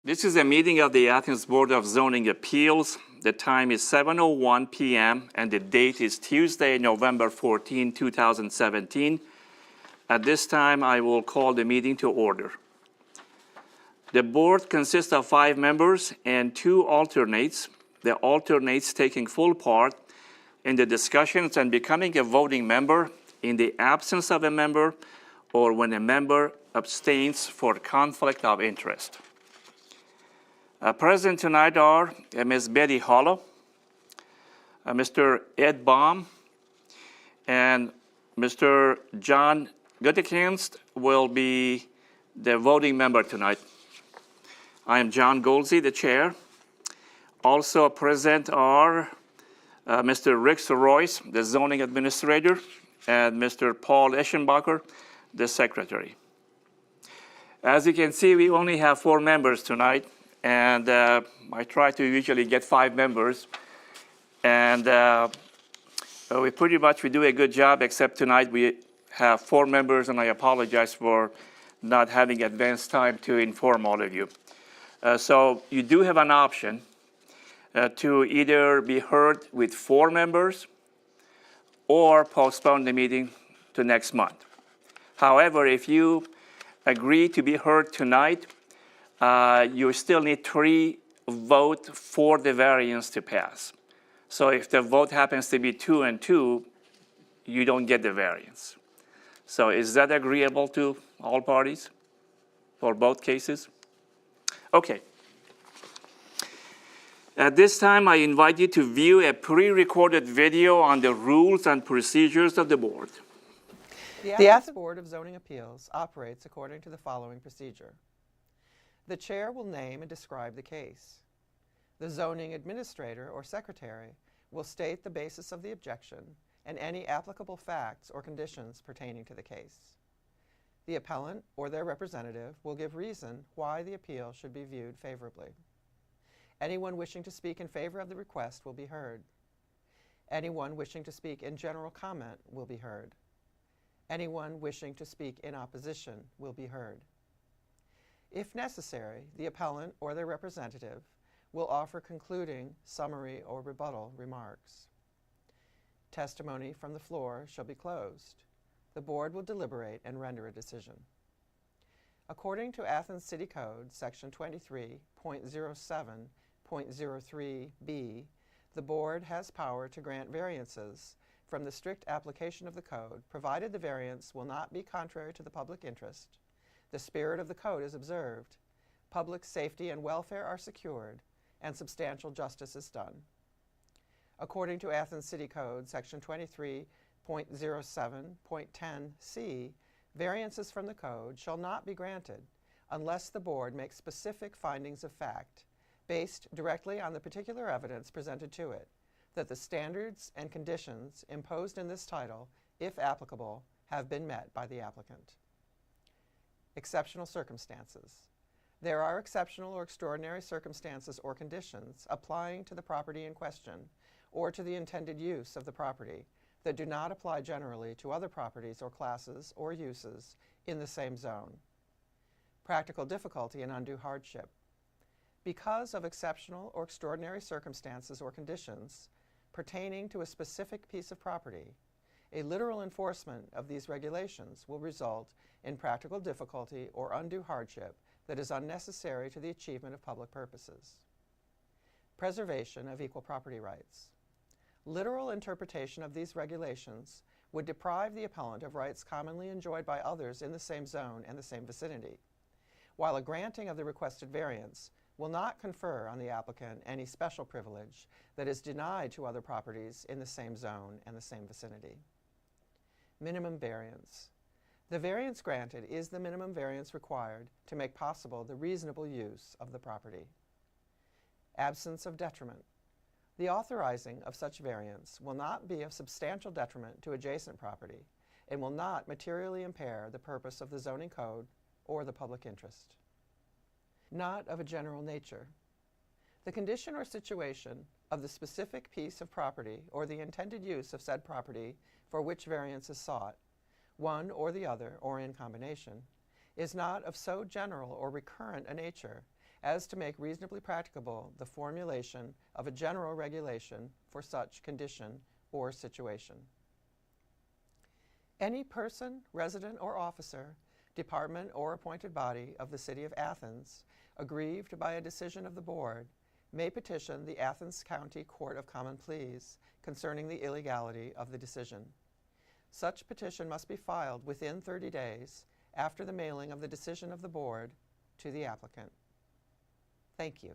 This is a meeting of the Athens Board of Zoning Appeals. The time is 7:01 p.m. and the date is Tuesday, November 14, 2017. At this time, I will call the meeting to order. The board consists of 5 members and 2 alternates, the alternates taking full part in the discussions and becoming a voting member in the absence of a member or when a member abstains for conflict of interest. Present tonight are Ms. Betty Hollow, Mr. Ed Baum, and Mr. John Guttekinst will be the voting member tonight. I am John Goldsey, the chair. Also present are Mr. Rick Royce, the zoning administrator, and Mr. Paul Eschenbacher, the secretary. As you can see, we only have 4 members tonight, and I try to usually get 5 members. And we do a good job, except tonight we have 4 members, and I apologize for not having advance time to inform all of you. So you do have an option to either be heard with 4 members or postpone the meeting to next month. However, if you agree to be heard tonight, you still need 3 votes for the variance to pass. So if the vote happens to be 2 and 2, you don't get the variance. So is that agreeable to all parties for both cases? Okay. At this time, I invite you to view a pre-recorded video on the rules and procedures of the board. The Athens Board of Zoning Appeals operates according to the following procedure. The chair will name and describe the case. The zoning administrator or secretary will state the basis of the objection and any applicable facts or conditions pertaining to the case. The appellant or their representative will give reason why the appeal should be viewed favorably. Anyone wishing to speak in favor of the request will be heard. Anyone wishing to speak in general comment will be heard. Anyone wishing to speak in opposition will be heard. If necessary, the appellant or their representative will offer concluding, summary, or rebuttal remarks. Testimony from the floor shall be closed. The board will deliberate and render a decision. According to Athens City Code, Section 23.07.03b, the board has power to grant variances from the strict application of the code, provided the variance will not be contrary to the public interest, the spirit of the code is observed, public safety and welfare are secured, and substantial justice is done. According to Athens City Code, Section 23.07.10c, variances from the code shall not be granted unless the board makes specific findings of fact based directly on the particular evidence presented to it, that the standards and conditions imposed in this title, if applicable, have been met by the applicant. Exceptional circumstances. There are exceptional or extraordinary circumstances or conditions applying to the property in question or to the intended use of the property that do not apply generally to other properties or classes or uses in the same zone. Practical difficulty and undue hardship. Because of exceptional or extraordinary circumstances or conditions pertaining to a specific piece of property, a literal enforcement of these regulations will result in practical difficulty or undue hardship that is unnecessary to the achievement of public purposes. Preservation of equal property rights. Literal interpretation of these regulations would deprive the appellant of rights commonly enjoyed by others in the same zone and the same vicinity, while a granting of the requested variance will not confer on the applicant any special privilege that is denied to other properties in the same zone and the same vicinity. Minimum variance. The variance granted is the minimum variance required to make possible the reasonable use of the property. Absence of detriment. The authorizing of such variance will not be of substantial detriment to adjacent property and will not materially impair the purpose of the zoning code or the public interest. Not of a general nature. The condition or situation of the specific piece of property or the intended use of said property for which variance is sought, one or the other or in combination, is not of so general or recurrent a nature as to make reasonably practicable the formulation of a general regulation for such condition or situation. Any person, resident, or officer, department, or appointed body of the City of Athens, aggrieved by a decision of the Board, may petition the Athens County Court of Common Pleas concerning the illegality of the decision. Such petition must be filed within 30 days after the mailing of the decision of the Board to the applicant. Thank you.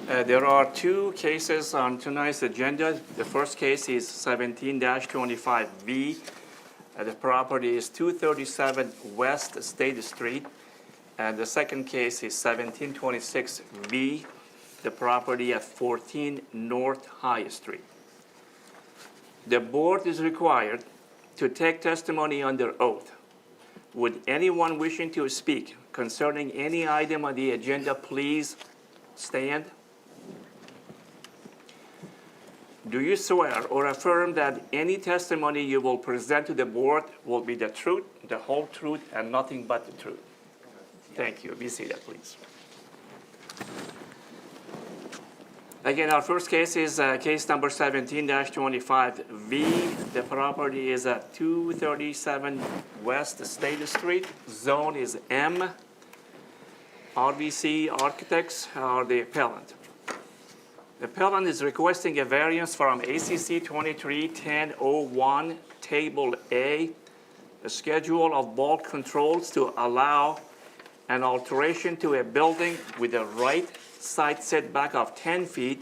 There are two cases on tonight's agenda. The first case is 17-25V. The property is 237 West State Street. And the second case is 1726V. The property at 14 North High Street. The board is required to take testimony under oath. Would anyone wishing to speak concerning any item on the agenda please stand? Do you swear or affirm that any testimony you will present to the board will be the truth, the whole truth, and nothing but the truth? Thank you. Be seated, please. Again, our first case is case number 17-25V. The property is at 237 West State Street. Zone is M. RBC Architects are the appellant. The appellant is requesting a variance from ACC 23-1001, Table A, a schedule of bulk controls to allow an alteration to a building with a right side setback of 10 feet,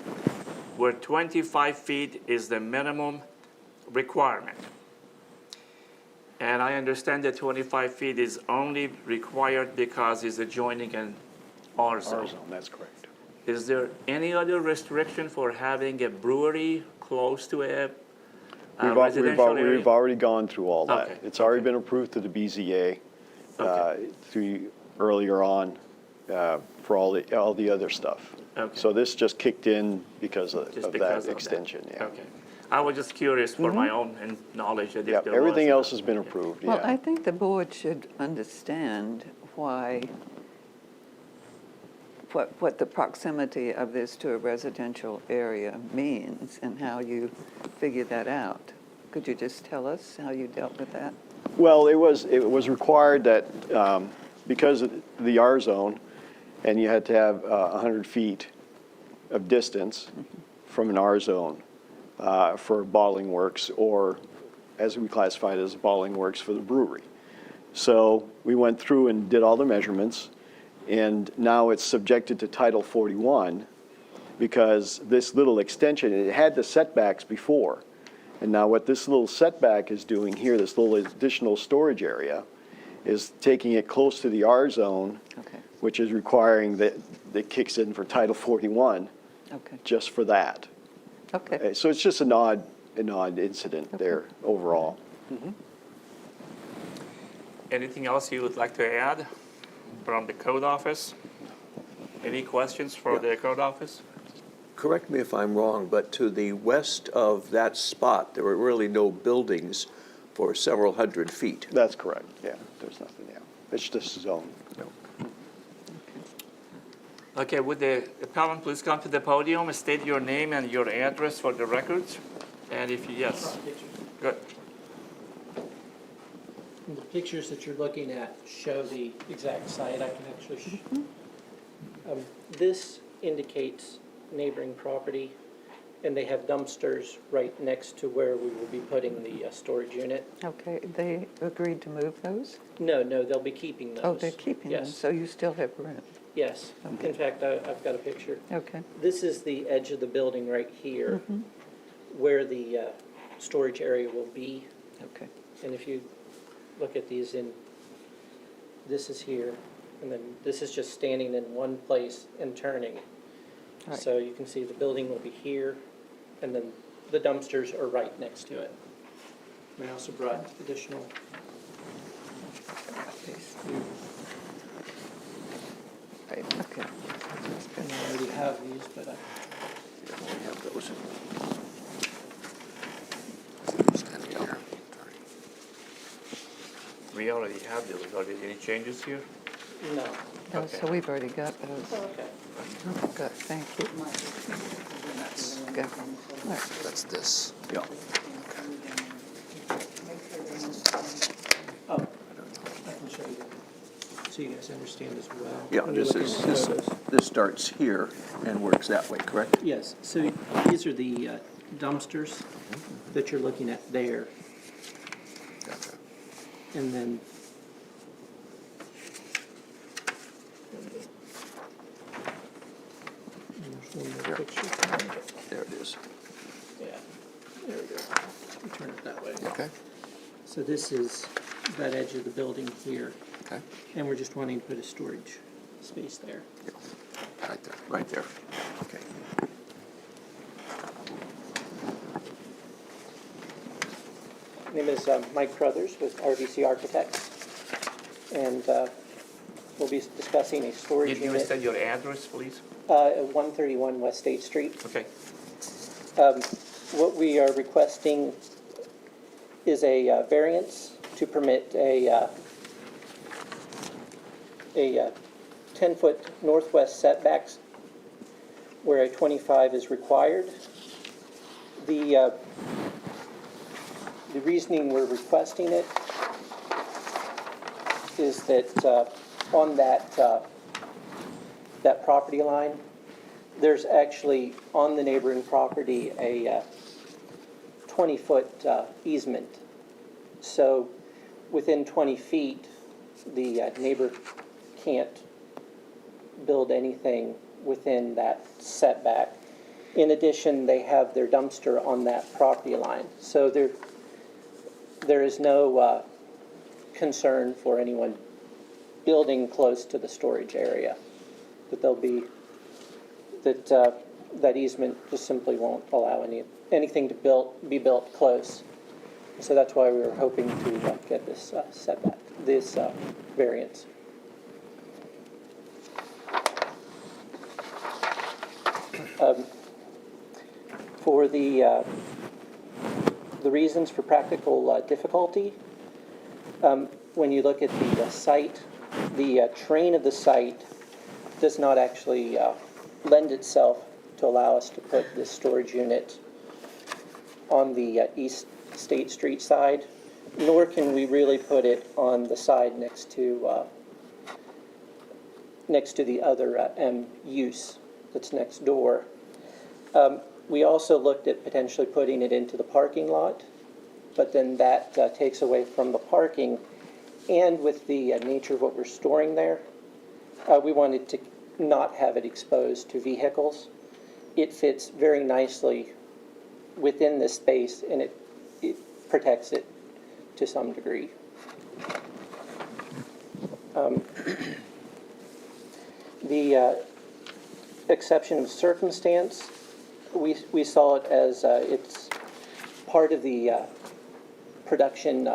where 25 feet is the minimum requirement. And I understand that 25 feet is only required because it's adjoining an R zone. R zone, that's correct. Is there any other restriction for having a brewery close to a residential area? We've already gone through all that. Okay, It's already been approved to the BZA earlier on for all the other stuff. Okay. So this just kicked in because of Just that because of extension, that. yeah. Okay. I was just curious for my own knowledge that Yeah, if there was. everything else has been approved, Well, I yeah. think the board should understand why, what the proximity of this to a residential area means and how you figure that out. Could you just tell us how you dealt with that? Well, it was required that because of the R zone, and you had to have 100 feet of distance from an R zone for bottling works, or as we classified as bottling works for the brewery. So we went through and did all the measurements, and now it's subjected to Title 41 because this little extension, it had the setbacks before. And now what this little setback is doing here, this little additional storage area, is taking it close to the R zone, Okay, which is requiring that kicks in for Title 41 okay, just for that. okay. So it's just an odd incident there overall. Anything else you would like to add from the code office? Any questions for the code office? Correct me if I'm wrong, but to the west of that spot, there were really no buildings for several hundred feet. That's correct, yeah, there's nothing there. It's just a zone. Okay, would the appellant please come to the podium and state your name and your address for the records? And if yes, good. The pictures that you're looking at show the exact site. I can actually this indicates neighboring property, and they have dumpsters right next to where we will be putting the storage unit. Okay, they agreed to move those? No, they'll be keeping those. Oh, they're keeping them, Yes. so you still have room? Yes. Okay. In fact, I've got a picture. Okay, This is the edge of the building right here, where the storage area will be. okay, And if you look at these this is here, and then this is just standing in one place and turning. Right. So you can see the building will be here, and then the dumpsters are right next to it. And I also brought additional. please. Right, okay. And I already have these, but I We have those. We already have those. Are there any changes here? no. those, so we've already got those. Oh, okay. Good, thank you. Go. All right. That's this. Yeah. Oh, I can show you that, so you guys understand as well. Yeah, when you're this looking is, at the photos. this starts here and works that way, correct? Yes, so these are the dumpsters that you're looking at there, Gotcha. and then and there's one more picture. There it is. Yeah, there we go. We turn it that way. Okay. So this is that edge of the building here, Okay. and we're just wanting to put a storage space there. Right there. Right there. Okay. My name is Mike Crothers with RBC Architects, and we'll be discussing a storage You unit state your address, please? at 131 West State Street. Okay. What we are requesting is a variance to permit a 10-foot northwest setbacks where a 25 is required. The reasoning we're requesting it is that on that property line, there's actually on the neighboring property a 20-foot easement. So within 20 feet, the neighbor can't build anything within that setback. In addition, they have their dumpster on that property line. So there is no concern for anyone building close to the storage area. That there'll be, that easement just simply won't allow anything to be built close. So that's why we were hoping to get this setback, this variance. For the reasons for practical difficulty, when you look at the site, the terrain of the site does not actually lend itself to allow us to put this storage unit on the East State Street side, nor can we really put it on the side next to the other M use that's next door. We also looked at potentially putting it into the parking lot, but then that takes away from the parking. And with the nature of what we're storing there, we wanted to not have it exposed to vehicles. It fits very nicely within this space, and it protects it to some degree. The exception of circumstance, we saw it as it's part of the production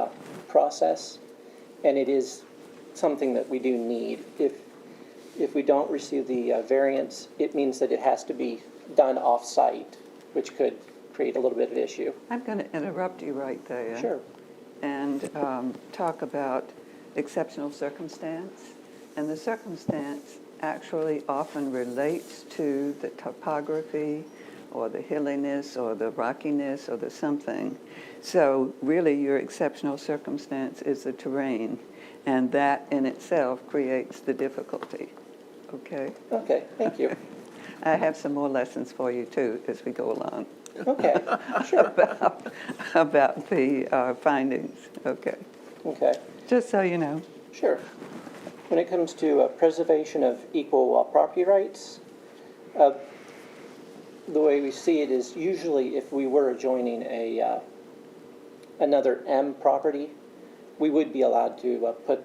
process, and it is something that we do need. If we don't receive the variance, it means that it has to be done off-site, which could create a little bit of issue. I'm going to interrupt you right there. Sure. And talk about exceptional circumstance. And the circumstance actually often relates to the topography or the hilliness or the rockiness or the something. So really your exceptional circumstance is the terrain, and that in itself creates the difficulty. Okay? Okay, thank you. I have some more lessons for you too as we go along Okay, sure. about the findings. Okay. Okay, Just so you know. sure. When it comes to preservation of equal property rights, the way we see it is usually if we were adjoining another M property, we would be allowed to put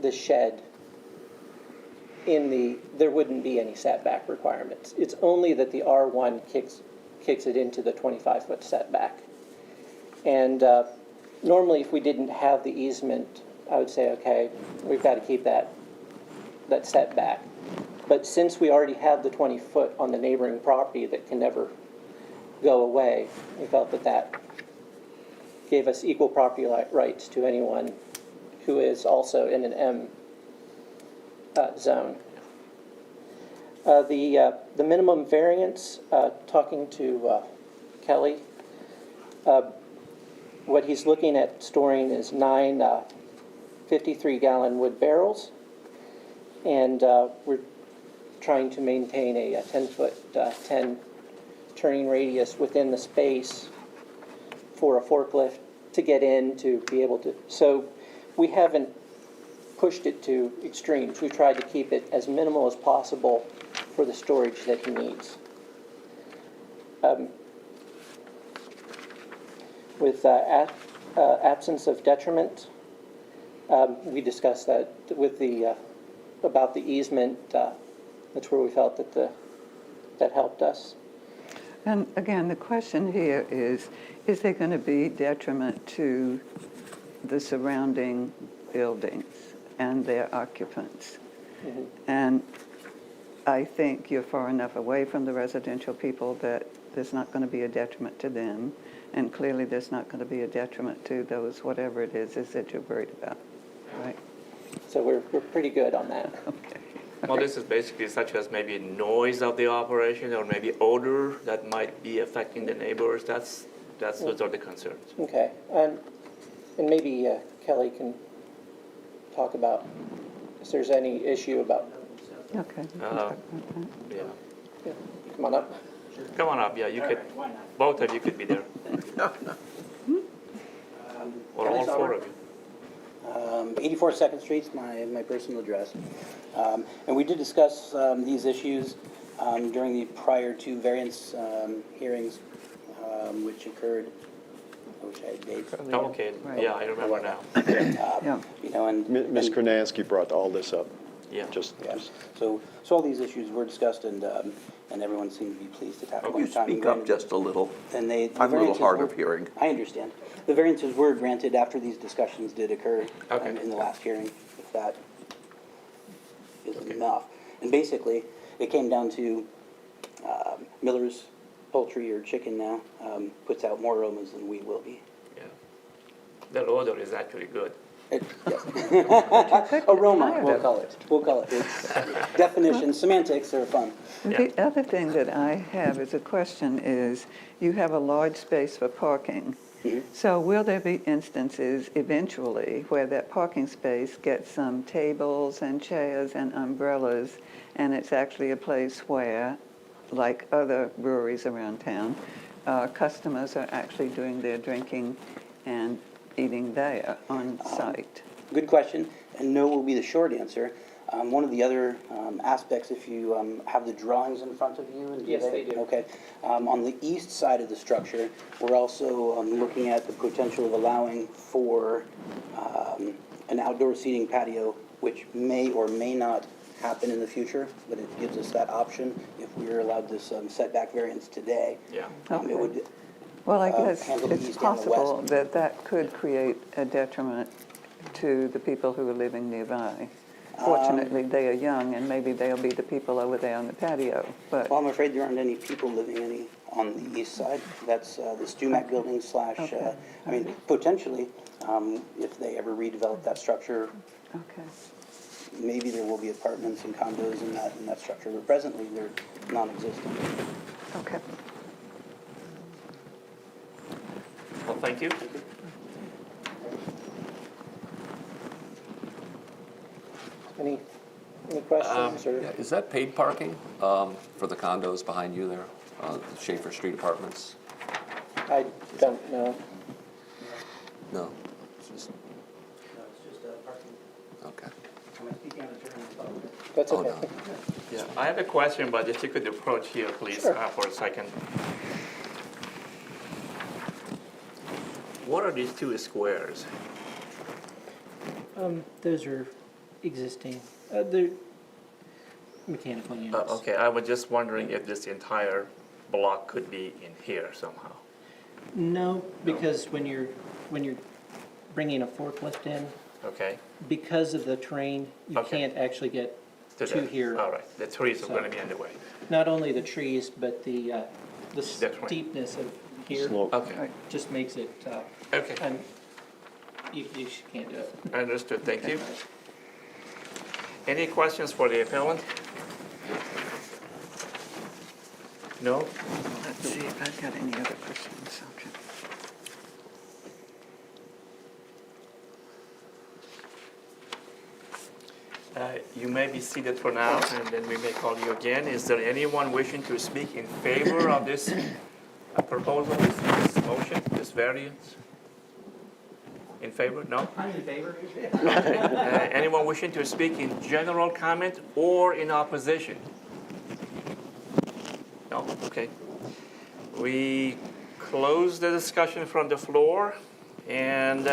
the shed there wouldn't be any setback requirements. It's only that the R1 kicks it into the 25-foot setback. And normally if we didn't have the easement, I would say, okay, we've got to keep that setback. But since we already have the 20-foot on the neighboring property that can never go away, we felt that gave us equal property rights to anyone who is also in an M zone. The minimum variance, talking to Kelly, what he's looking at storing is 9 53-gallon wood barrels, and we're trying to maintain a 10-foot 10 turning radius within the space for a forklift to get in to be able to. So we haven't pushed it to extremes. We've tried to keep it as minimal as possible for the storage that he needs. With absence of detriment, we discussed that with the about the easement. That's where we felt that that helped us. And again, the question here is there going to be detriment to the surrounding buildings and their occupants? Mm-hmm. And I think you're far enough away from the residential people that there's not going to be a detriment to them, and clearly there's not going to be a detriment to those, whatever it is that you're worried about, right? So we're pretty good on that. Okay. Well, this is basically such as maybe noise of the operation or maybe odor that might be affecting the neighbors. Those are the concerns. Okay, and maybe Kelly can talk about if there's any issue about. Okay. Yeah. Yeah, come on up. Come on up. Yeah, you could. Both of you could be there. Or all four of you. 84 Second Street's my personal address. And we did discuss these issues during the prior two variance hearings, which occurred, I wish I had dates. Oh, okay. Right. Yeah, I remember now. Yeah. You know, and Ms. Kornansky brought all this up. Yeah. yeah. So all these issues were discussed, and everyone seemed to be pleased at that Oh, point you in time. speak up just a little. And the I'm a little variances hard were- of hearing. I understand. The variances were granted after these discussions did occur Okay. in the last hearing, if that is enough. And basically, it came down to Miller's Poultry or Chicken now puts out more aromas than we will be. Yeah. The odor is actually good. Yes. Aroma, tired we'll of call it. We'll call it. It's definitions, semantics are fun. Yeah. The other thing that I have as a question is, you have a large space for parking. So will there be instances eventually where that parking space gets some tables and chairs and umbrellas, and it's actually a place where, like other breweries around town, customers are actually doing their drinking and eating there on site? Good question, and no will be the short answer. One of the other aspects, if you have the drawings in front of you. And Yes, they do. Okay. On the east side of the structure, we're also looking at the potential of allowing for an outdoor seating patio, which may or may not happen in the future, but it gives us that option if we are allowed this setback variance today. Yeah. It would Well, I guess handle the it's east and the possible west. that that could create a detriment to the people who are living nearby. Fortunately, they are young, and maybe they'll be the people over there on the patio, but, Well, I'm afraid there aren't any people living on the east side. That's the Stumac building slash, Okay. I mean, potentially, if they ever redevelop that structure, okay. maybe there will be apartments and condos in that structure, but presently they're non-existent. Okay. Well, thank you. Any questions or? Yeah, is that paid parking for the condos behind you there, Schaefer Street Apartments? I don't know. No, it's just, No, it's just parking. okay. Am I speaking out of turn? That's Oh, okay. no. Yeah. I have a question, but if you could approach here, please, Sure. for a second. What are these two squares? Those are existing, they're mechanical units. Okay, I was just wondering if this entire block could be in here somehow. No, because when you're bringing a forklift in, Okay? because of the terrain, you Okay. can't actually get To to the- here. All right, the trees are So- gonna be in the way. Not only the trees, but the That's right. steepness of here Slope. Okay, just makes it, okay, and you just can't do it. I understood, thank you. Any questions for the appellant? No? Let's see if I've got any other questions. Okay. You may be seated for now, and then we may call you again. Is there anyone wishing to speak in favor of this proposal, this motion, this variance? In favor? No? I'm in favor. Anyone wishing to speak in general comment or in opposition? No? Okay. We close the discussion from the floor, and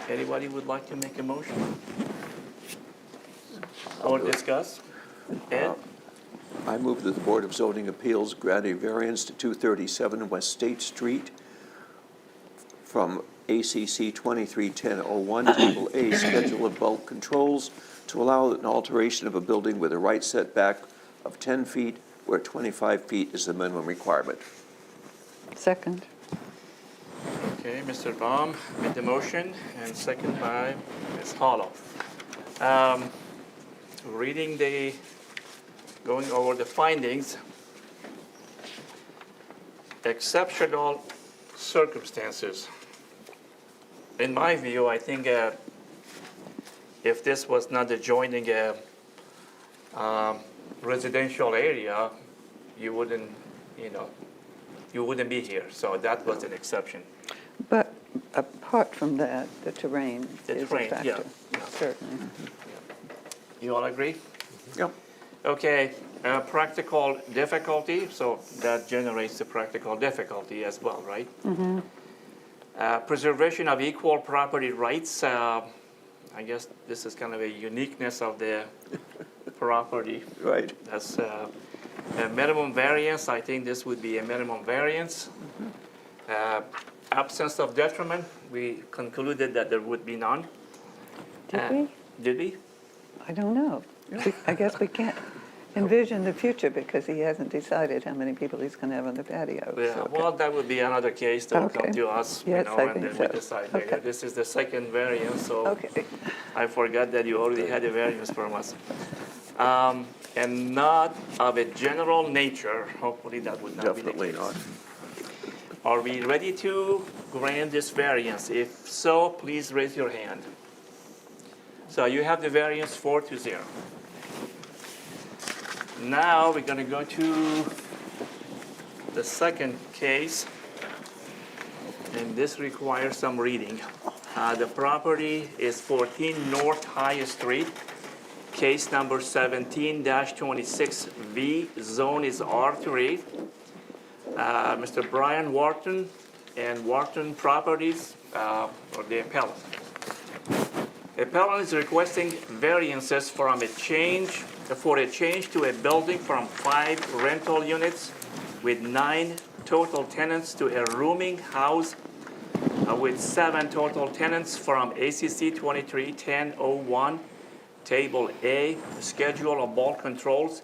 anybody would like to make a motion? Or discuss? Ed? I move that the Board of Zoning Appeals grant a variance to 237 West State Street from ACC 231001, Table A, Schedule of Bulk Controls, to allow an alteration of a building with a right setback of 10 feet where 25 feet is the minimum requirement. Second. Okay, Mr. Baum made the motion, and second by Ms. Hollow. Going over the findings, exceptional circumstances. In my view, I think if this was not adjoining a residential area, you wouldn't be here. So that was an exception. But apart from that, the terrain The is terrain, a factor. yeah. Certainly. You all agree? Yep. Okay, practical difficulty, so that generates the practical difficulty as well, right? Mm-hmm. Preservation of equal property rights. I guess this is kind of a uniqueness of the property. Right. That's a minimum variance. I think this would be a minimum variance. Absence of detriment. We concluded that there would be none. Did we? Did we? I don't know. I guess we can't envision the future because he hasn't decided how many people he's going to have on the patio. Yeah, So, well, that would be another case that will come Okay. to us, Yes, I and think then we so. decide later. Okay. This is the second variance, so Okay. I forgot that you already had a variance from us. And not of a general nature, hopefully that would not Definitely be the case. not. Are we ready to grant this variance? If so, please raise your hand. So you have the variance 4-0. Now we're going to go to the second case, and this requires some reading. The property is 14 North High Street, case number 17-26V, zone is R3. Mr. Brian Wharton and Wharton Properties are the appellant. The appellant is requesting variances for a change to a building from 5 rental units with 9 total tenants to a rooming house with 7 total tenants from ACC 231001, Table A, Schedule of Bulk Controls,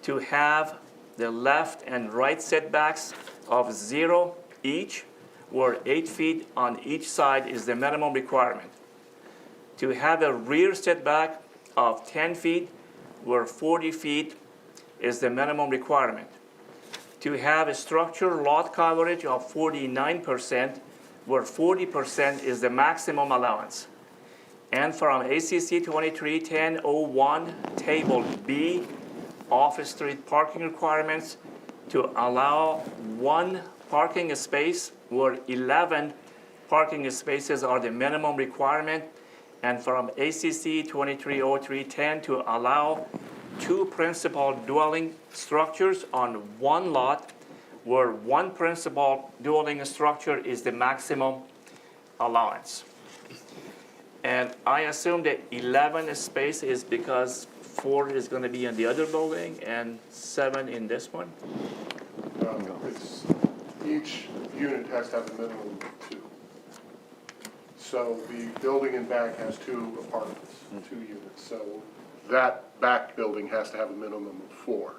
to have the left and right setbacks of 0 each, where 8 feet on each side is the minimum requirement. To have a rear setback of 10 feet, where 40 feet is the minimum requirement. To have a structure lot coverage of 49%, where 40% is the maximum allowance. And from ACC 231001, Table B, off-street parking requirements, to allow 1 parking space, where 11 parking spaces are the minimum requirement. And from ACC 230310 to allow 2 principal dwelling structures on 1 lot, where 1 principal dwelling structure is the maximum allowance. And I assume that 11 space is because 4 is going to be in the other building and 7 in this one? Each unit has to have a minimum of 2. So the building in back has 2 apartments, 2 units. So that back building has to have a minimum of 4,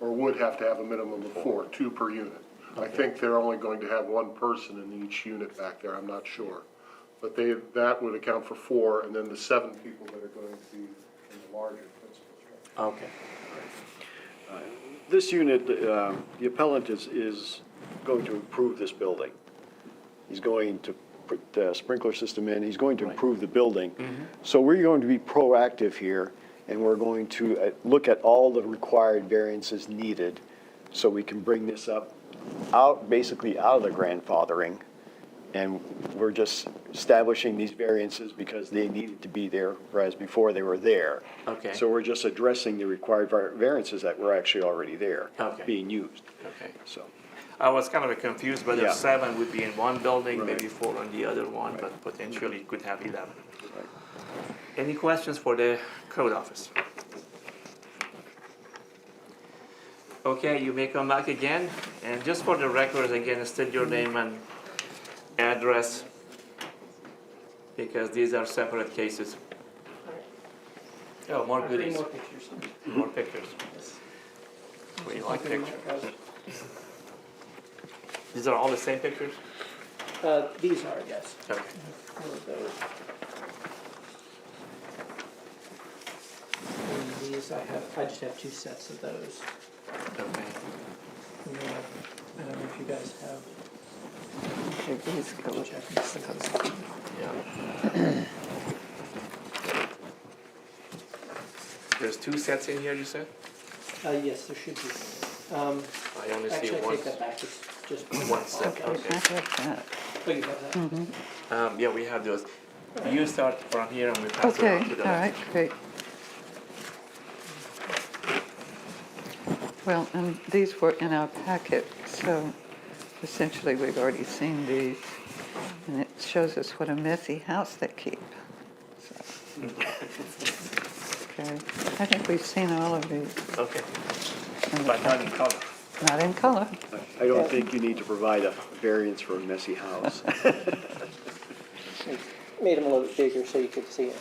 or would have to have a minimum of 4, 2 per unit. I think they're only going to have 1 person in each unit back there, I'm not sure. But that would account for 4, and then the 7 people that are going to be in the larger principal structure. Okay. This unit, the appellant is going to improve this building. He's going to put the sprinkler system in, he's going to improve the building. So we're going to be proactive here, and we're going to look at all the required variances needed so we can bring this basically out of the grandfathering. And we're just establishing these variances because they needed to be there, whereas before they were there. Okay. So we're just addressing the required variances that were actually already there, Okay. being used. Okay. So, I was kind of confused whether Yeah. 7 would be in one building, Right. maybe 4 on the other one, Right. but potentially could have 11. right. Any questions for the code office? Okay, you may come back again, and just for the records, again, state your name and address, because these are separate cases. Oh, more Three goodies, more pictures. more pictures. We like pictures. These are all the same pictures? These are, yes. Okay. One of those. And these I just have 2 sets of those. Okay. And then I don't know if you guys have. These go Check. Yeah. There's 2 sets in here, you said? Yes, there should be. I only see Actually, I one. take that back, it's just One set, Okay, I okay. have that. Oh, you have that? Yeah, we have those. You start from here and we pass it Okay, on to the all left. right, great. Well, and these were in our packet, so essentially we've already seen these. And it shows us what a messy house they keep. So. Okay, I think we've seen all of these, Okay, in the but not in color. not in color. I don't think you need to provide a variance for a messy house. Made them a little bit bigger so you could see it.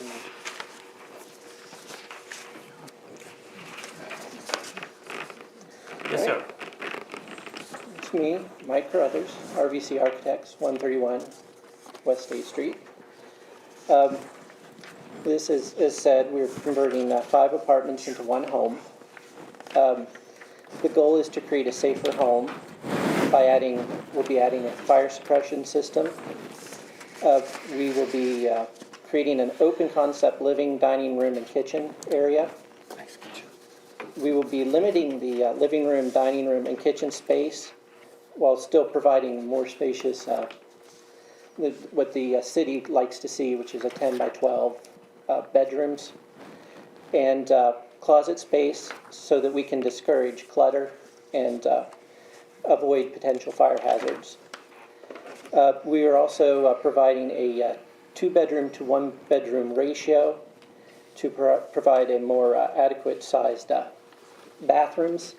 Yes, sir. It's me, Mike Carruthers, RVC Architects, 131 West State Street. This is, as said, we're converting 5 apartments into 1 home. The goal is to create a safer home by we'll be adding a fire suppression system. We will be creating an open concept living, dining room, and kitchen area. We will be limiting the living room, dining room, and kitchen space while still providing more spacious, what the city likes to see, which is a 10 by 12 bedrooms, and closet space so that we can discourage clutter and avoid potential fire hazards. We are also providing a 2-bedroom to 1-bedroom ratio to provide a more adequate sized bathrooms.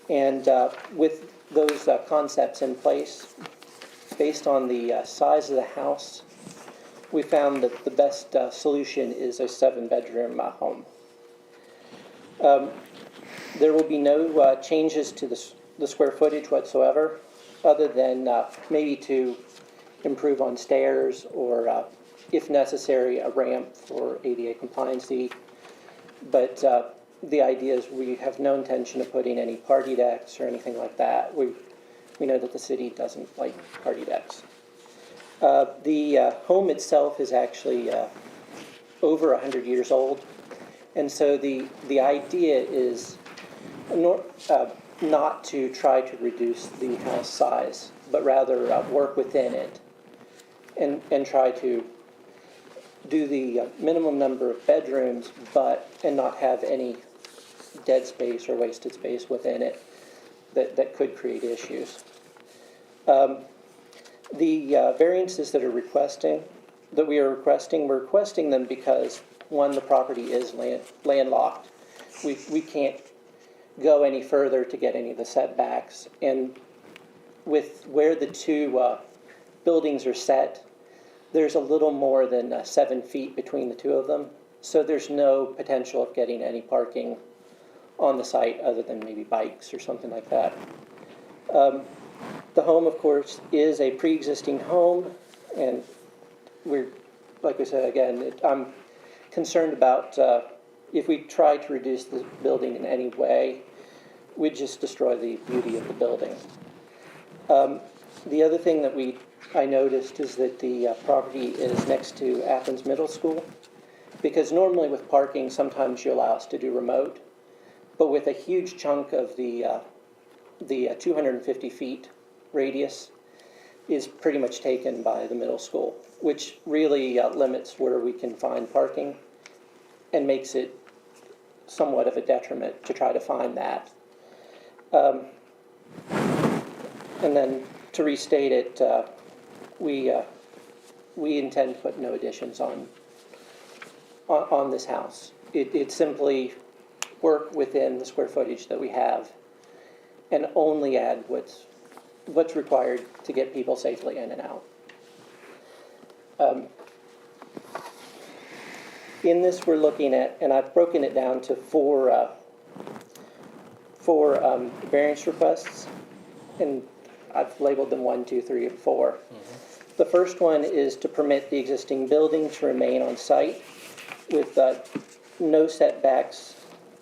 And with those concepts in place, based on the size of the house, we found that the best solution is a 7-bedroom home. There will be no changes to the square footage whatsoever, other than maybe to improve on stairs or, if necessary, a ramp for ADA compliancy. But the idea is we have no intention of putting any party decks or anything like that. We know that the city doesn't like party decks. The home itself is actually over 100 years old, and so the idea is not to try to reduce the house size, but rather work within it and try to do the minimum number of bedrooms, and not have any dead space or wasted space within it that could create issues. The variances that we are requesting, we're requesting them because, one, the property is landlocked. We can't go any further to get any of the setbacks, and with where the 2 buildings are set, there's a little more than 7 feet between the 2 of them, so there's no potential of getting any parking on the site other than maybe bikes or something like that. The home, of course, is a pre-existing home, and we're, like I said, again, I'm concerned about if we try to reduce the building in any way, we'd just destroy the beauty of the building. The other thing that I noticed is that the property is next to Athens Middle School, because normally with parking, sometimes you allow us to do remote, but with a huge chunk of the 250 feet radius is pretty much taken by the middle school, which really limits where we can find parking and makes it somewhat of a detriment to try to find that. And then to restate it, we intend to put no additions on this house. It simply work within the square footage that we have and only add what's required to get people safely in and out. In this, we're looking at, and I've broken it down to four variance requests, and I've labeled them 1, 2, 3, and 4. The first one is to permit the existing building to remain on site with no setbacks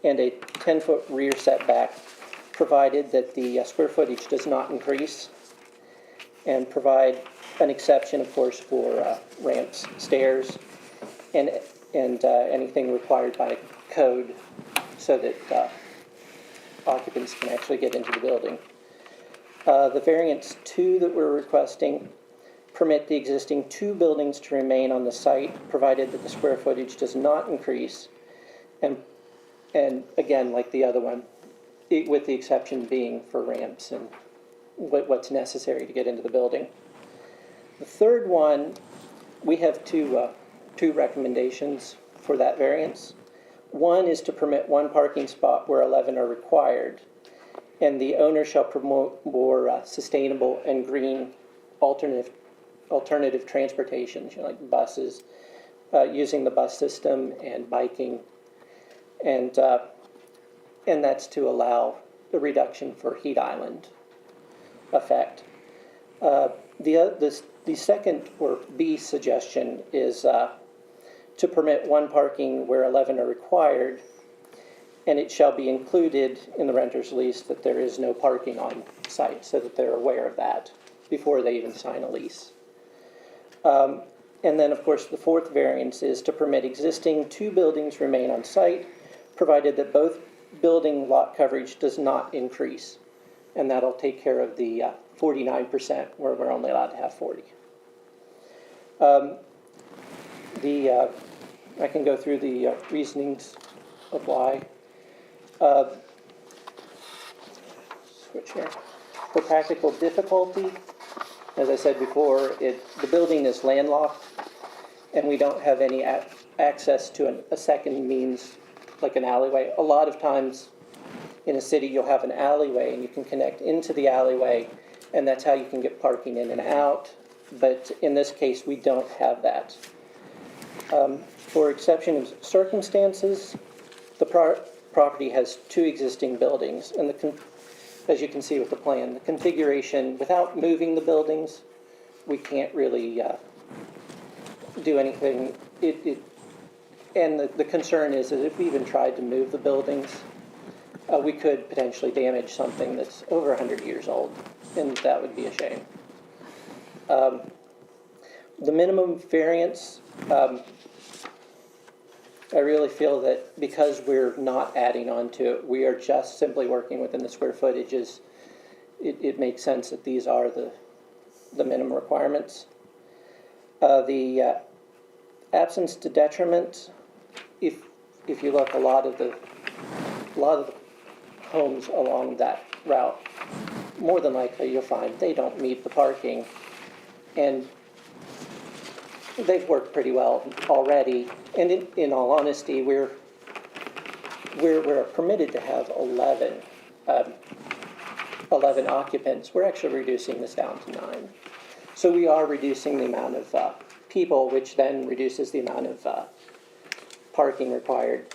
and a 10-foot rear setback, provided that the square footage does not increase, and provide an exception, of course, for ramps, stairs, and anything required by code so that occupants can actually get into the building. The variance 2 that we're requesting permit the existing 2 buildings to remain on the site, provided that the square footage does not increase, and again, like the other one, with the exception being for ramps and what's necessary to get into the building. The third one, we have two recommendations for that variance. One is to permit 1 parking spot where 11 are required, and the owner shall promote more sustainable and green alternative transportation, like buses, using the bus system and biking, and that's to allow the reduction for heat island effect. The second, or B suggestion, is to permit 1 parking where 11 are required, and it shall be included in the renter's lease that there is no parking on site, so that they're aware of that before they even sign a lease. And then, of course, the fourth variance is to permit existing 2 buildings remain on site, provided that both building lot coverage does not increase. And that'll take care of the 49% where we're only allowed to have 40. I can go through the reasonings of why. Switch here. For practical difficulty, as I said before, the building is landlocked, and we don't have any access to a second means, like an alleyway. A lot of times in a city, you'll have an alleyway, and you can connect into the alleyway, and that's how you can get parking in and out. But in this case, we don't have that. For exception of circumstances, the property has 2 existing buildings, and as you can see with the plan, the configuration, without moving the buildings, we can't really do anything. And the concern is that if we even tried to move the buildings, we could potentially damage something that's over 100 years old, and that would be a shame. The minimum variance, I really feel that because we're not adding on to it, we are just simply working within the square footages. It makes sense that these are the minimum requirements. The absence to detriment, if you look, a lot of the homes along that route, more than likely you'll find they don't meet the parking, and they've worked pretty well already. And in all honesty, we're permitted to have 11 occupants. We're actually reducing this down to 9. So we are reducing the amount of people, which then reduces the amount of parking required.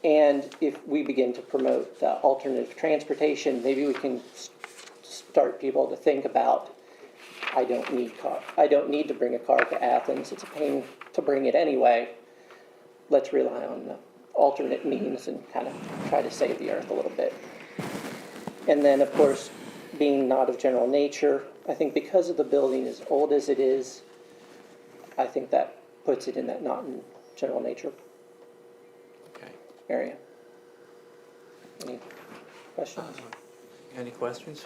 And if we begin to promote alternative transportation, maybe we can start people to think about I don't need to bring a car to Athens. It's a pain to bring it anyway. Let's rely on alternate means and kind of try to save the earth a little bit. And then, of course, being not of general nature, I think because of the building as old as it is, I think that puts it in that not in general nature Okay. area. Any questions? Any questions?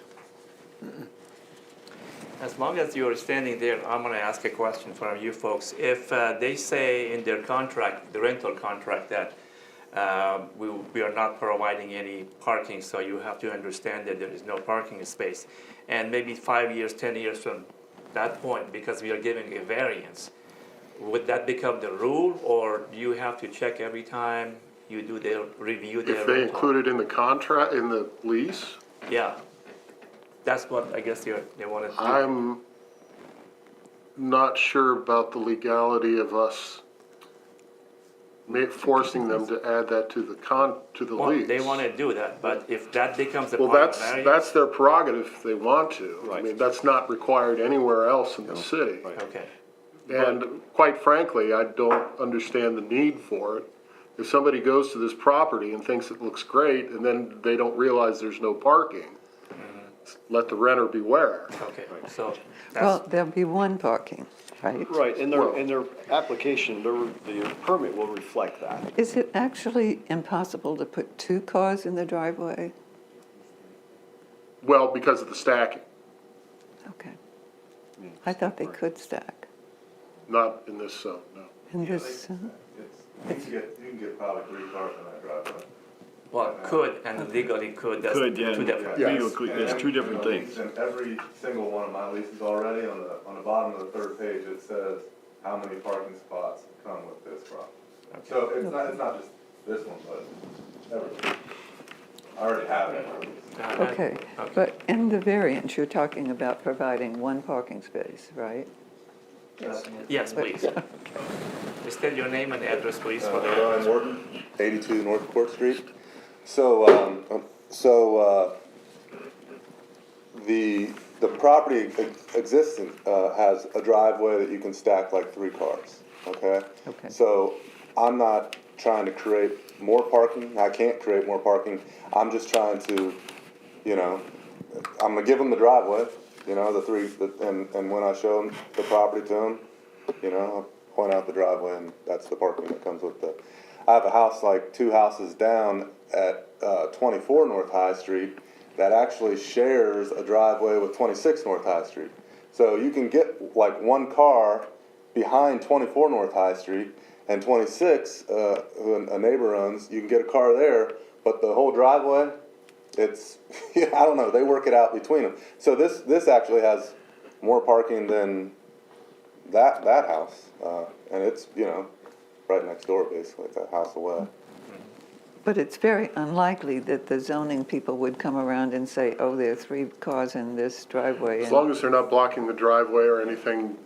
As long as you're standing there, I'm going to ask a question for you folks. If they say in their contract, the rental contract, that we are not providing any parking, so you have to understand that there is no parking space, and maybe 5 years, 10 years from that point, because we are giving a variance, would that become the rule, or do you have to check every time you do their review their If they rental? include it in the contract, in the lease, Yeah, that's what I guess they want to do. I'm not sure about the legality of us forcing them to add that to the Well, lease. they want to do that, but if that becomes a Well, part of that's variance, their prerogative if they want to. I Right. mean, that's not required anywhere else in the city. okay. And quite frankly, I don't understand the need for it. If somebody goes to this property and thinks it looks great, and then they don't realize there's no parking, let the renter beware. Okay, so Well, that's, there'll be one parking, right? Right, in their application, the permit will reflect that. Is it actually impossible to put 2 cars in the driveway? Well, because of the stacking, Okay. I thought they could stack. not in this zone, no. In this, You can get probably 3 cars in that driveway. well, could and legally could, that's Could, two yeah. different. Yeah. Legal, there's two different And things. in every single one of my leases already, on the bottom of the 3rd page, it says how many parking spots come with this property. So it's not just this one, but everything. I already have it. okay. But in the variance, you're talking about providing 1 parking space, right? Yes, please. State your name and address, please, for the Brian record. Morton, 82 North Court Street. So, the property existing has a driveway that you can stack like 3 cars, okay? Okay. So I'm not trying to create more parking. I can't create more parking. I'm just trying to, I'm gonna give them the driveway, and when I show them the property to them, I point out the driveway, and that's the parking that comes with it. I have a house like 2 houses down at 24 North High Street that actually shares a driveway with 26 North High Street. So you can get like 1 car behind 24 North High Street, and 26, who a neighbor owns, you can get a car there, but the whole driveway, it's, I don't know, they work it out between them. So this actually has more parking than that house, and it's, right next door, basically, it's a house away. But it's very unlikely that the zoning people would come around and say, oh, there are 3 cars in this driveway. As long as they're not blocking the driveway or anything,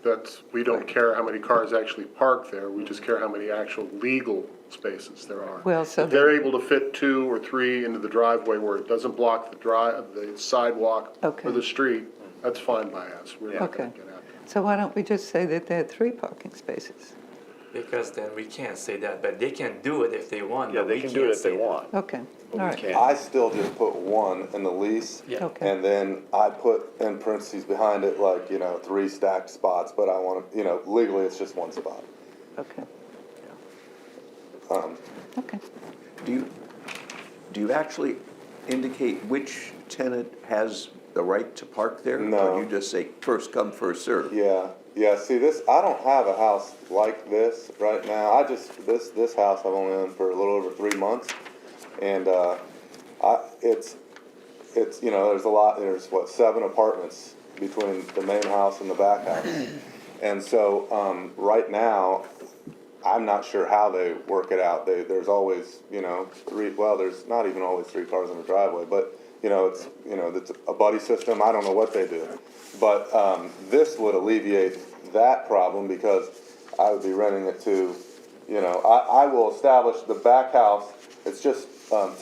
we don't care how many cars actually park there, we just care how many actual legal spaces there are. Well, so If they're able to fit 2 or 3 into the driveway where it doesn't block the sidewalk Okay. or the street, that's fine by us, we're not gonna Okay. get out. So why don't we just say that there are 3 parking spaces? Because then we can't say that, but they can do it if they want. Yeah, but they we can do can't it if they say that. want. Okay, all we right. can't. I still just put 1 in the lease. Yeah. Okay. And then I put in parentheses behind it, like, 3 stacked spots, but I want to, legally, it's just 1 spot. Okay. Um, Okay. Do you actually indicate which tenant has the right to park there? No. Or you just say first come, first served? Yeah, see, I don't have a house like this right now. This house I've only owned for a little over 3 months. And, there's there's 7 apartments between the main house and the back house. And so, right now, I'm not sure how they work it out. There's always, 3, well, there's not even always 3 cars in the driveway, but, it's a buddy system. I don't know what they do. But, this would alleviate that problem because I would be renting it to, I will establish the back house. It's just,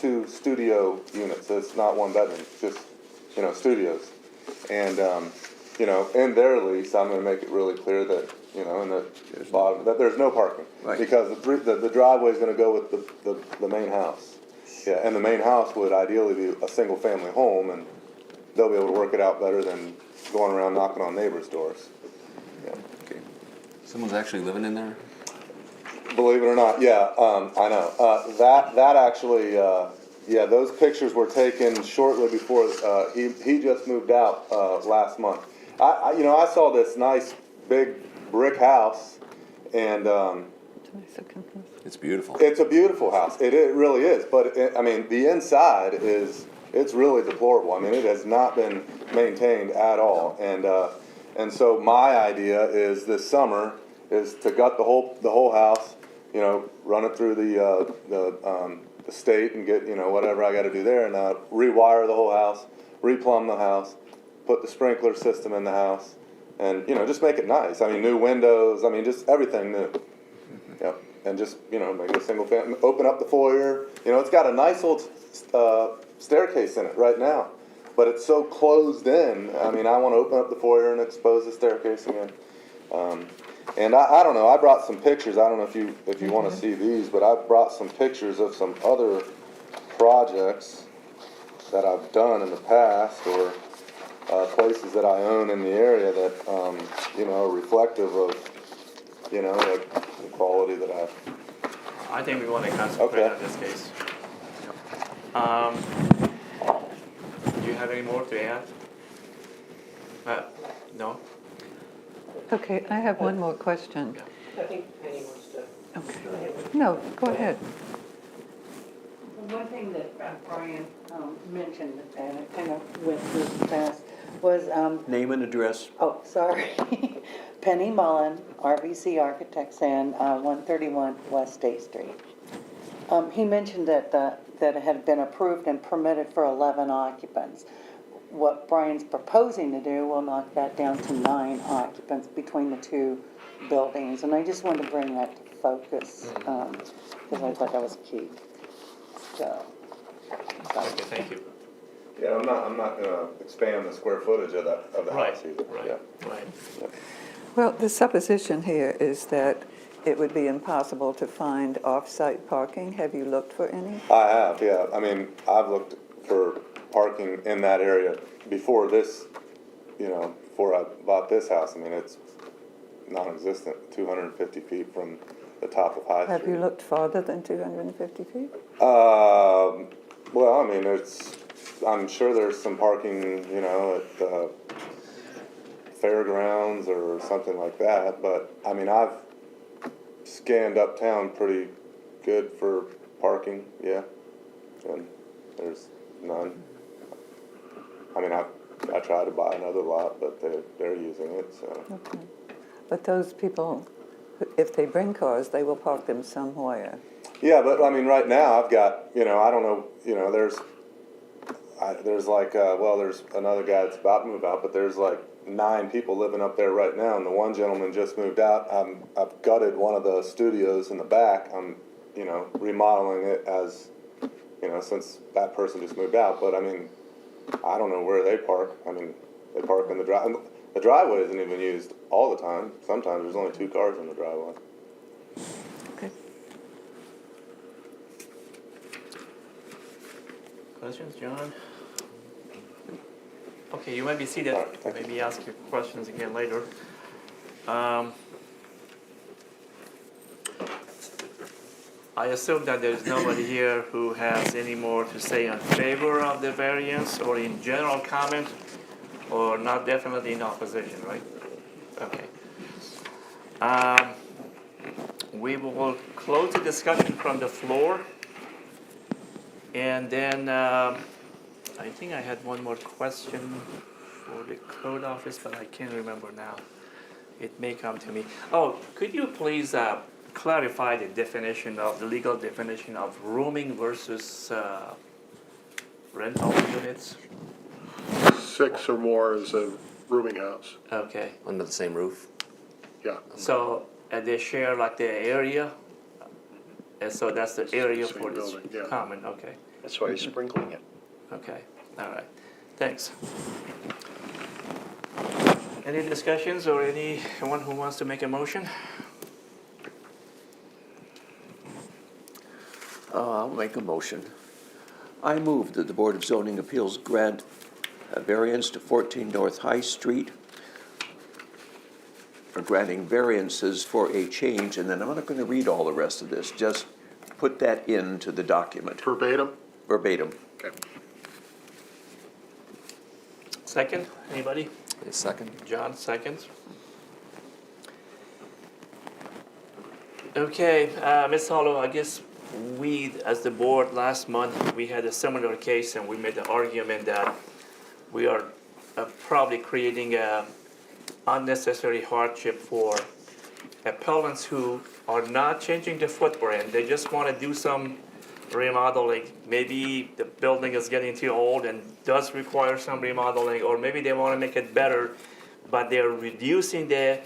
2 studio units. It's not 1 bedroom, it's just, studios. And, you know, in their lease, I'm gonna make it really clear that, you know, in the bottom, that there's no parking. Right. Because the driveway's gonna go with the main house. Yeah, and the main house would ideally be a single-family home, and they'll be able to work it out better than going around knocking on neighbors' doors. Yeah. Okay. Someone's actually living in there? Believe it or not, yeah, I know. That actually, yeah, those pictures were taken shortly before, he just moved out, last month. You know, I saw this nice big brick house, and, It's beautiful. it's a beautiful house. It really is, but I mean, the inside it's really deplorable. I mean, it has not been maintained at all. And so my idea is this summer is to gut the whole house, you know, run it through the state and get, you know, whatever I got to do there, and rewire the whole house, replumb the house, put the sprinkler system in the house, and, you know, just make it nice. I mean, new windows. I mean, just everything new. Yep. And just, you know, make it a single family, open up the foyer. You know, it's got a nice old staircase in it right now, but it's so closed in. I mean, I want to open up the foyer and expose the staircase again. And I don't know, I brought some pictures. I don't know if you want to see these, but I brought some pictures of some other projects that I've done in the past, or places that I own in the area that, you know, are reflective of, you know, like the quality that I think we want to concentrate Okay. on this case. Do you have any more to add? No? Okay, I have one more question. I think Penny wants to. Okay. No, go ahead. One thing that Brian mentioned, and it kind of went through fast, was, Name and address. oh, sorry, Penny Mullen, RVC Architects, and 131 West State Street. He mentioned that it had been approved and permitted for 11 occupants. What Brian's proposing to do will knock that down to 9 occupants between the two buildings, and I just wanted to bring that to focus, because I thought that was key. So, Okay, thank you. Yeah, I'm not gonna expand the square footage of the Right, house either. right, Yeah. right. Well, the supposition here is that it would be impossible to find off-site parking. Have you looked for any? I have, yeah. I mean, I've looked for parking in that area before this, you know, before I bought this house. I mean, it's non-existent, 250 feet from the top of High Street. Have you looked farther than 250 feet? Well, I mean, I'm sure there's some parking, you know, at fairgrounds or something like that, but, I mean, I've scanned uptown pretty good for parking, yeah, and there's none. I mean, I tried to buy another lot, but they're using it, so. Okay. But those people, if they bring cars, they will park them somewhere. Yeah, but I mean, right now I've got, you know, I don't know, you know, there's like, well, there's another guy that's about to move out, but there's like 9 people living up there right now, and the one gentleman just moved out. I've gutted one of the studios in the back. I'm, you know, remodeling it as, you know, since that person just moved out. But I mean, I don't know where they park. I mean, they park in the drive. The driveway isn't even used all the time. Sometimes there's only 2 cars in the driveway. Okay. Questions, John? Okay, you might be seated. All right, thank you. Maybe ask your questions again later. I assume that there's nobody here who has any more to say in favor of the variance or in general comment, or not definitely in opposition, right? Okay. We will close the discussion from the floor. And then I think I had one more question for the code office, but I can't remember now. It may come to me. Oh, could you please clarify the legal definition of rooming versus rental units? 6 or more is a rooming house, Okay, Under the same roof? yeah. so they share like the area? And so that's the area Same for the building, yeah. common, okay. That's why he's sprinkling it. Okay, all right, thanks. Any discussions or anyone who wants to make a motion? I'll make a motion. I move that the Board of Zoning Appeals grant a variance to 14 North High Street for granting variances for a change, and then I'm not going to read all the rest of this, just put that into the document, Verbatim? verbatim. Okay. Second, anybody? A second? John, seconds. Okay, Ms. Hollow, I guess we, as the board, last month, we had a similar case and we made the argument that we are probably creating a unnecessary hardship for appellants who are not changing the footprint. They just want to do some remodeling. Maybe the building is getting too old and does require some remodeling, or maybe they want to make it better, but they're reducing the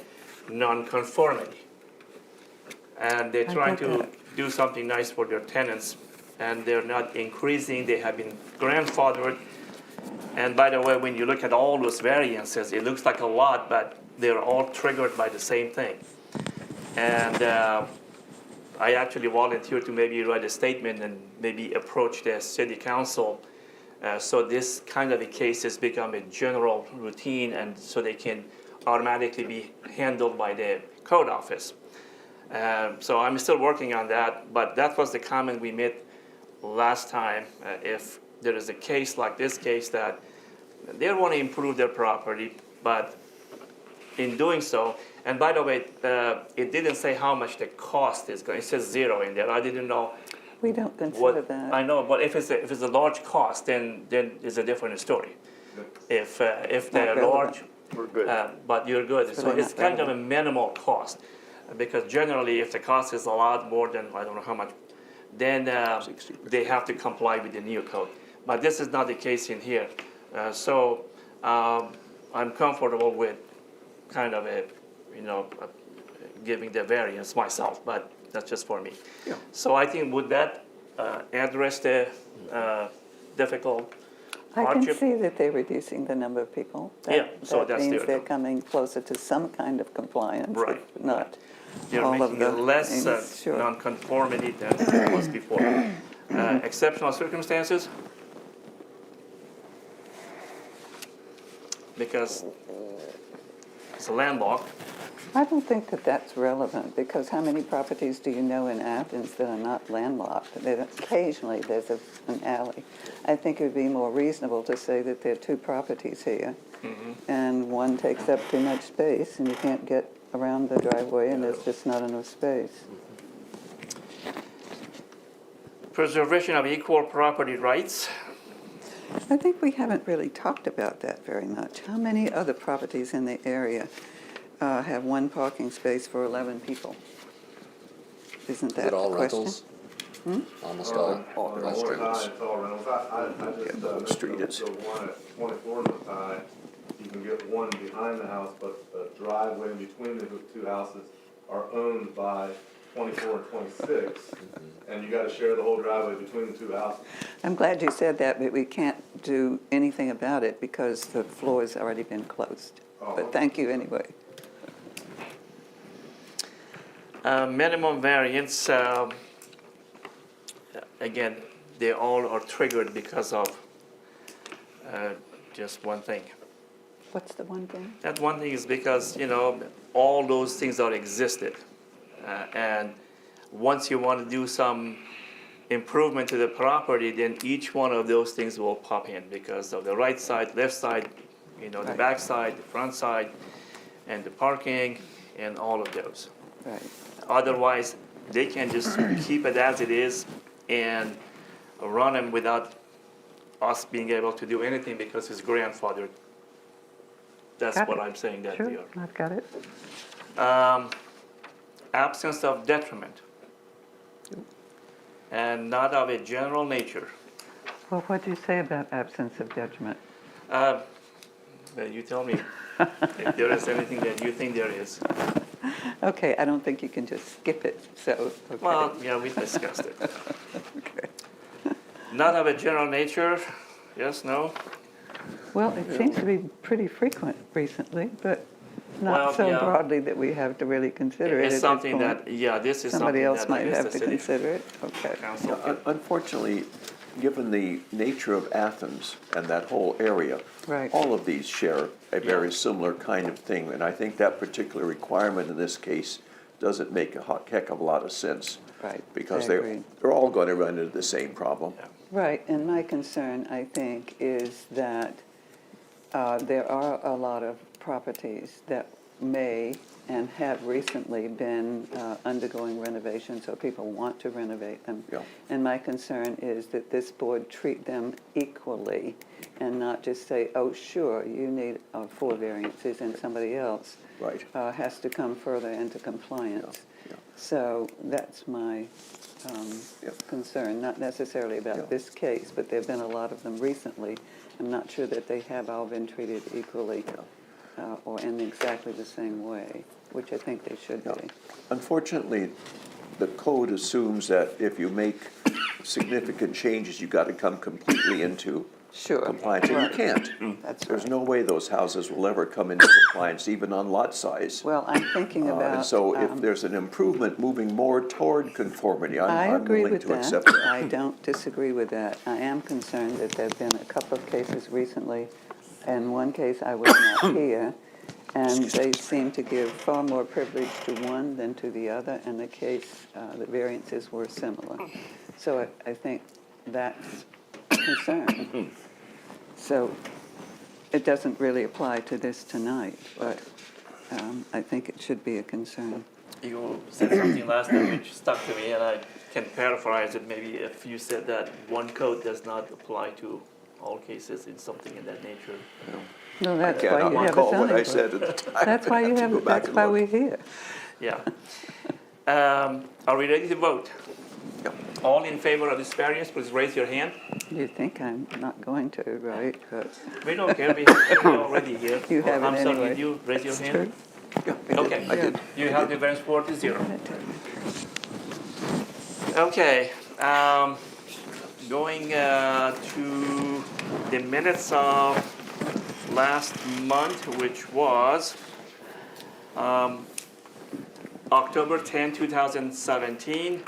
nonconformity. And they're trying to do something nice for their tenants, and they're not increasing. They have been grandfathered. And by the way, when you look at all those variances, it looks like a lot, but they're all triggered by the same thing. And I actually volunteered to maybe write a statement and maybe approach the city council. So this kind of a case has become a general routine, and so they can automatically be handled by the code office. So I'm still working on that, but that was the comment we made last time. If there is a case like this case that they want to improve their property, but in doing so, and by the way, it didn't say how much the cost is going. It says zero in there. I didn't know. We don't consider What, that. I know, but if it's a large cost, then it's a different story. If they're large, We're good. but you're good. So really it's not kind of a minimal cost, because generally, if the cost is a lot more than I don't know how much, then they have to comply with the new code. But this is not the case in here. So I'm comfortable with kind of giving the variance myself, but that's just for me. Yeah. So I think would that address the difficult I can hardship? see that they're reducing the number of people. Yeah, so That that's means the- they're coming closer to some kind of compliance, Right. if not You're all of making the a less things. Sure. non-conformity than it was before. Exceptional circumstances? Because it's a landlocked. I don't think that that's relevant, because how many properties do you know in Athens that are not landlocked? Occasionally, there's an alley. I think it would be more reasonable to say that there are two properties here, and one takes up too much space, and you can't get around the driveway, and there's just not enough space. Preservation of equal property rights. I think we haven't really talked about that very much. How many other properties in the area have one parking space for 11 people? Isn't Is that it all the question? rentals? Almost all On rentals. North High, it's all rentals. I just What street mentioned is the one at 24 North High. You can get one behind the house, but the driveway in between the two houses are owned by 24 and 26. And you gotta share the whole driveway between the two houses. I'm glad you said that, but we can't do anything about it because the floor has already been closed. But thank you anyway. Minimum variance, again, they all are triggered because of just one thing. What's the one thing? That one thing is because, all those things are existed. And once you want to do some improvement to the property, then each one of those things will pop in because of the right side, left side, the Right. back side, the front side, and the parking, and all of those. Right. Otherwise, they can just keep it as it is and run them without us being able to do anything because it's grandfathered. That's Got what it. I'm saying that Sure, they are. I've got it. Absence of detriment and not of a general nature. Well, what do you say about absence of judgment? Well, you tell me if there is anything that you think there is. Okay, I don't think you can just skip it, so, okay. Well, yeah, we discussed it. Okay. Not of a general nature, yes, no? Well, it seems to be pretty frequent recently, but Well, not so yeah. broadly that we have to really consider it at It's this something point. that, yeah, this is Somebody something else that I might guess have the to city consider it, okay. council. Unfortunately, given the nature of Athens and that whole area, Right. all of these share a very similar kind of thing, and I think that particular requirement in this case doesn't make a heck of a lot of sense. Right, Because I they're, agree. they're all going to run into the same problem. Right, and my concern, I think, is that there are a lot of properties that may and have recently been undergoing renovations, or people want to renovate them. Yeah. And my concern is that this board treat them equally and not just say, oh, sure, you need 4 variances, and somebody else Right. has to come further into compliance. Yeah. So that's my concern, not necessarily about this case, but there have been a lot of them recently. I'm not sure that they have all been treated equally or in exactly the same way, which I think they should be. Unfortunately, the code assumes that if you make significant changes, you got to come completely into Sure. compliance, and you Right. can't. That's There's right. no way those houses will ever come into compliance, even on lot size. Well, I'm thinking about. And so if there's an improvement moving more toward conformity, I I'm agree willing with to that. accept that. I don't disagree with that. I am concerned that there have been a couple of cases recently. In one case, I was not here, and they seem to give far more privilege to one than to the other, and the case, the variances were similar. So I think that's a concern. So it doesn't really apply to this tonight, but I think it should be a concern. You said something last time which stuck to me, and I can paraphrase it maybe if you said that one code does not apply to all cases in something in that nature. No, that's I why cannot you have a recall what zoning I board. said at the time. That's why you I to have, go back that's and why look. we're here. Yeah. Are we ready to vote? Yep. All in favor of this variance, please raise your hand. You think I'm not going to, right? But We don't care, we have it already here. You have it I'm sorry, anyway. did you raise your It's hand? true. Okay. I did. You have the variance 4-0. Okay, going to the minutes of last month, which was October 10, 2017.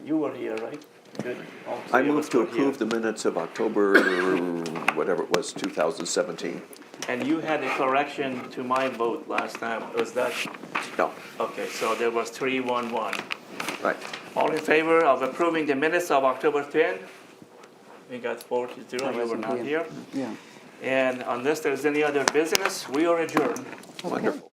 You were here, right? Good. All I three of move us to were here. approve the minutes of October, whatever it was, 2017. And you had a correction to my vote last time, was that? No, Okay, so there was 3-1-1. right. All in favor of approving the minutes of October 10? We got 4-0, I you were wasn't not here. Yeah. And unless there's any other business, we are adjourned. Wonderful.